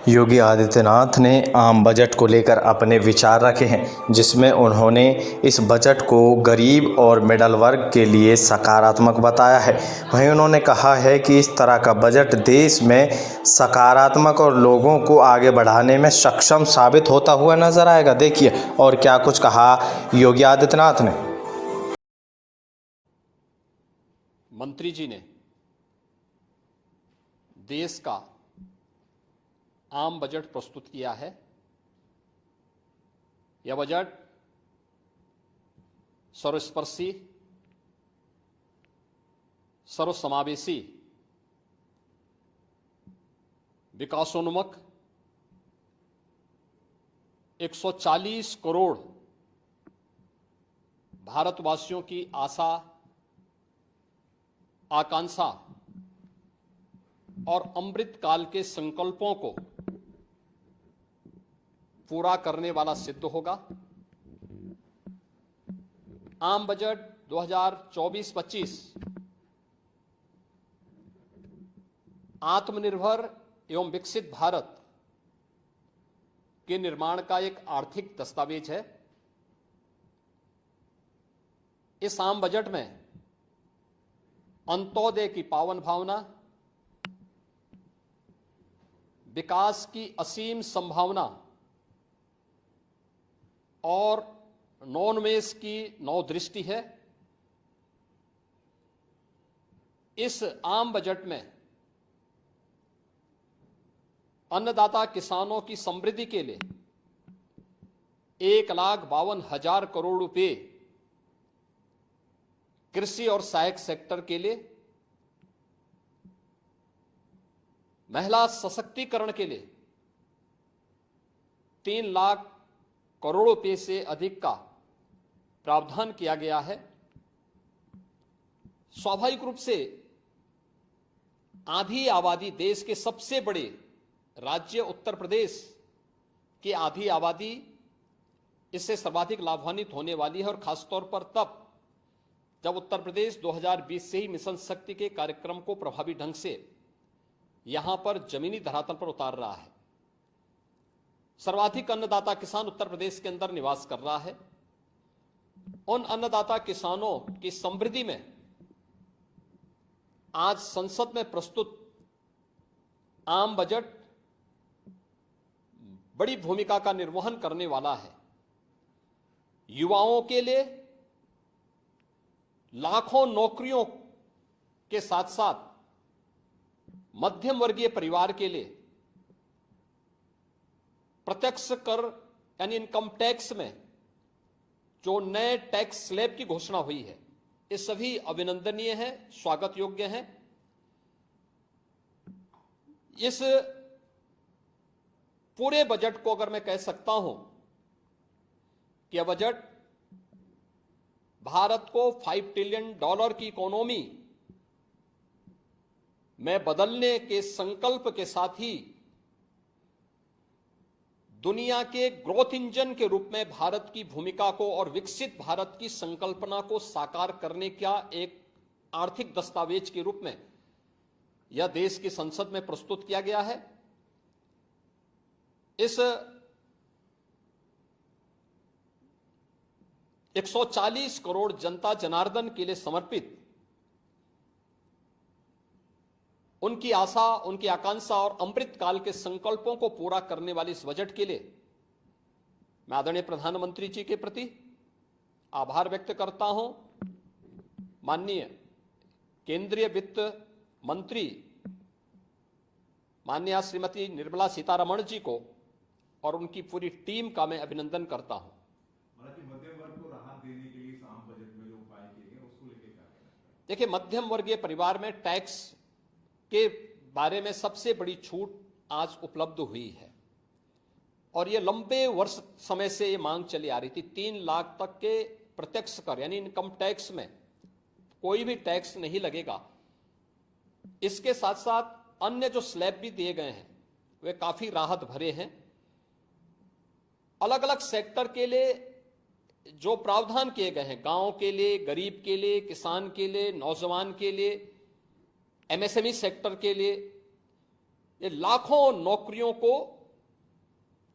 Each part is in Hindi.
योगी आदित्यनाथ ने आम बजट को लेकर अपने विचार रखे हैं, जिसमें उन्होंने इस बजट को गरीब और मिडल वर्ग के लिए सकारात्मक बताया है। वहीं उन्होंने कहा है कि इस तरह का बजट देश में सकारात्मक और लोगों को आगे बढ़ाने में सक्षम साबित होता हुआ नजर आएगा। देखिए और क्या कुछ कहा योगी आदित्यनाथ ने। मंत्री जी ने देश का आम बजट प्रस्तुत किया है। यह बजट सर्वस्पर्शी, सर्वसमावेशी, विकासोन्मुख 140 करोड़ भारतवासियों की आशा, आकांक्षा और अमृत काल के संकल्पों को पूरा करने वाला सिद्ध होगा। आम बजट 2024-25 आत्मनिर्भर एवं विकसित भारत के निर्माण का एक आर्थिक दस्तावेज है। इस आम बजट में अंत्योदय की पावन भावना, विकास की असीम संभावना और नवोन्मेष की नवदृष्टि है। इस आम बजट में अन्नदाता किसानों की समृद्धि के लिए 1,52,000 करोड़ रुपए, कृषि और सहायक सेक्टर के लिए, महिला सशक्तिकरण के लिए 3 लाख करोड़ रुपए से अधिक का प्रावधान किया गया है। स्वाभाविक रूप से आधी आबादी, देश के सबसे बड़े राज्य उत्तर प्रदेश की आधी आबादी इससे सर्वाधिक लाभान्वित होने वाली है, और खासतौर पर तब जब उत्तर प्रदेश 2020 से ही मिशन शक्ति के कार्यक्रम को प्रभावी ढंग से यहां पर जमीनी धरातल पर उतार रहा है। सर्वाधिक अन्नदाता किसान उत्तर प्रदेश के अंदर निवास कर रहा है। उन अन्नदाता किसानों की समृद्धि में आज संसद में प्रस्तुत आम बजट बड़ी भूमिका का निर्वहन करने वाला है। युवाओं के लिए लाखों नौकरियों के साथ साथ मध्यम वर्गीय परिवार के लिए प्रत्यक्ष कर यानी इनकम टैक्स में जो नए टैक्स स्लैब की घोषणा हुई है, ये सभी अभिनंदनीय है, स्वागत योग्य है। इस पूरे बजट को अगर मैं कह सकता हूं कि यह बजट भारत को $5 ट्रिलियन की इकोनॉमी में बदलने के संकल्प के साथ ही दुनिया के ग्रोथ इंजन के रूप में भारत की भूमिका को और विकसित भारत की संकल्पना को साकार करने का एक आर्थिक दस्तावेज के रूप में यह देश की संसद में प्रस्तुत किया गया है। इस 140 करोड़ जनता जनार्दन के लिए समर्पित, उनकी आशा, उनकी आकांक्षा और अमृत काल के संकल्पों को पूरा करने वाले इस बजट के लिए मैं आदरणीय प्रधानमंत्री जी के प्रति आभार व्यक्त करता हूं। माननीय केंद्रीय वित्त मंत्री माननीय श्रीमती निर्मला सीतारमण जी को और उनकी पूरी टीम का मैं अभिनंदन करता हूं। मध्यम वर्ग को राहत देने के लिए आम बजट में जो उपाय किए गए उसको लेकर क्या कहना है? देखिए, मध्यम वर्गीय परिवार में टैक्स के बारे में सबसे बड़ी छूट आज उपलब्ध हुई है, और ये लंबे वर्ष समय से ये मांग चली आ रही थी। 3 लाख तक के प्रत्यक्ष कर यानी इनकम टैक्स में कोई भी टैक्स नहीं लगेगा। इसके साथ साथ अन्य जो स्लैब भी दिए गए हैं वे काफी राहत भरे हैं। अलग अलग सेक्टर के लिए जो प्रावधान किए गए हैं, गांव के लिए, गरीब के लिए, किसान के लिए, नौजवान के लिए, एमएसएमई सेक्टर के लिए, ये लाखों नौकरियों को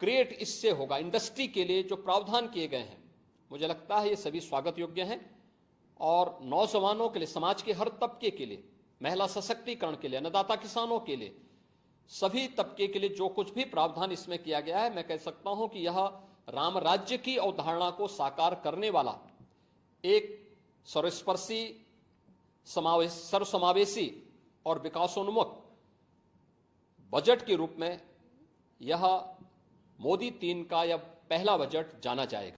क्रिएट इससे होगा। इंडस्ट्री के लिए जो प्रावधान किए गए हैं, मुझे लगता है ये सभी स्वागत योग्य हैं और नौजवानों के लिए, समाज के हर तबके के लिए, महिला सशक्तिकरण के लिए, अन्नदाता किसानों के लिए, सभी तबके के लिए जो कुछ भी प्रावधान इसमें किया गया है, मैं कह सकता हूं कि यह राम राज्य की अवधारणा को साकार करने वाला एक सर्वस्पर्शी, सर्वसमावेशी और विकासोन्मुख बजट के रूप में यह मोदी 3 का यह पहला बजट जाना जाएगा।